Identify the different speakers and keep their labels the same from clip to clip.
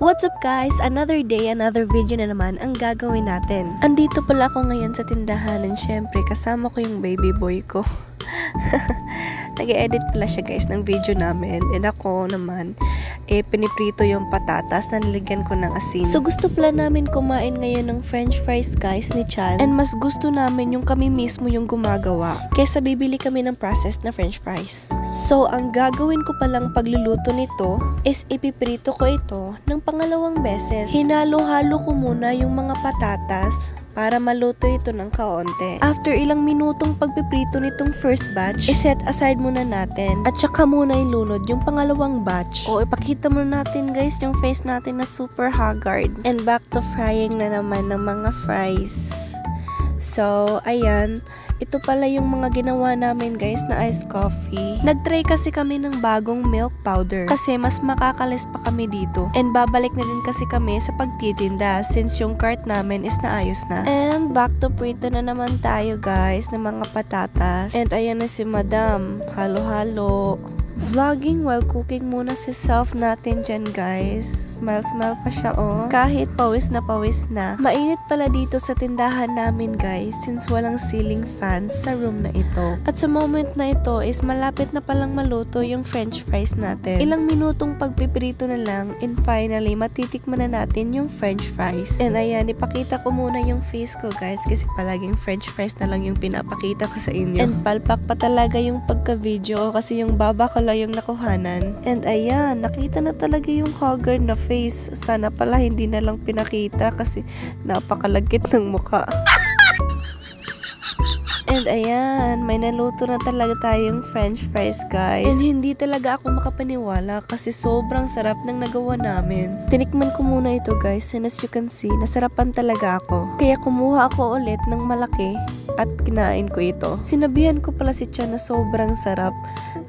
Speaker 1: What's up guys? Another day, another video na naman ang gagawin natin. Andito pala ako ngayon sa tindahan and syempre kasama ko yung baby boy ko. Nag-edit pala siya guys ng video namin and ako naman piniprito yung patatas na nilagyan ko ng asin. So gusto pala namin kumain ngayon ng french fries guys ni Chan and mas gusto namin yung kami mismo yung gumagawa kesa bibili kami ng processed na french fries. So ang gagawin ko palang pagluluto nito is ipiprito ko ito ng pangalawang beses. Hinalo-halo ko muna yung mga patatas para maluto ito ng kaonte. After ilang minutong pagpiprito nitong first batch, iset aside muna natin at saka muna ilunod yung pangalawang batch. O ipakita muna natin guys yung face natin na super haggard. And back to frying na naman ng mga fries. So, ayan. Ito pala yung mga ginawa namin guys na iced coffee. Nagtry kasi kami ng bagong milk powder kasi mas makakalis pa kami dito. And babalik na din kasi kami sa pagtitinda since yung cart namin is naayos na. And back to prito na naman tayo guys ng mga patatas. And ayan na si Madam. Halo-halo. Vlogging while cooking muna si self natin dyan guys. Smile pa siya oh. Kahit pawis na. Mainit pala dito sa tindahan namin guys since walang ceiling fans sa room na ito. At sa moment na ito is malapit na palang maluto yung french fries natin. Ilang minutong pagpiprito na lang and finally matitikman na natin yung french fries. And ayan, ipakita ko muna yung face ko guys kasi palaging french fries na lang yung pinapakita ko sa inyo. And palpak pa talaga yung pagka-video kasi yung baba ko lang yung nakuhanan. And ayan, nakita na talaga yung haggard na face. Sana pala hindi na lang pinakita kasi napakalagkit ng mukha. And ayan, may naluto na talaga tayong french fries guys. And hindi talaga ako makapaniwala kasi sobrang sarap ng nagawa namin. Tinikman ko muna ito guys and as you can see, nasarapan talaga ako. Kaya kumuha ako ulit ng malaki at kinain ko ito. Sinabihan ko pala si Chan na sobrang sarap.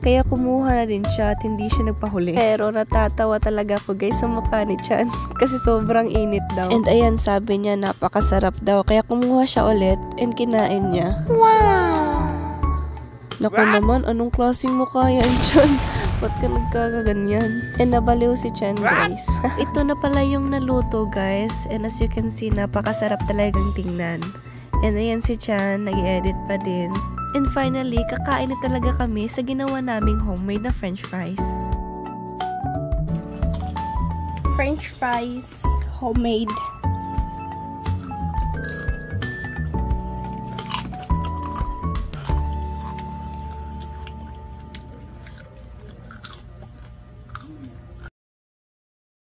Speaker 1: Kaya kumuha na din siya at hindi siya nagpahuli. Pero natatawa talaga ako guys sa mukha ni Chan kasi sobrang init daw. And ayan, sabi niya napakasarap daw. Kaya kumuha siya ulit and kinain niya. Wow! Naku naman, anong klaseng mukha yan, Chan? Ba't ka nagkakaganyan? And nabaliw si Chan guys. Ito na pala yung naluto guys. And as you can see, napakasarap talagang tingnan. And ayan si Chan, nag-edit pa din. And finally, kakain na talaga kami sa ginawa naming homemade na french fries.
Speaker 2: French fries, homemade.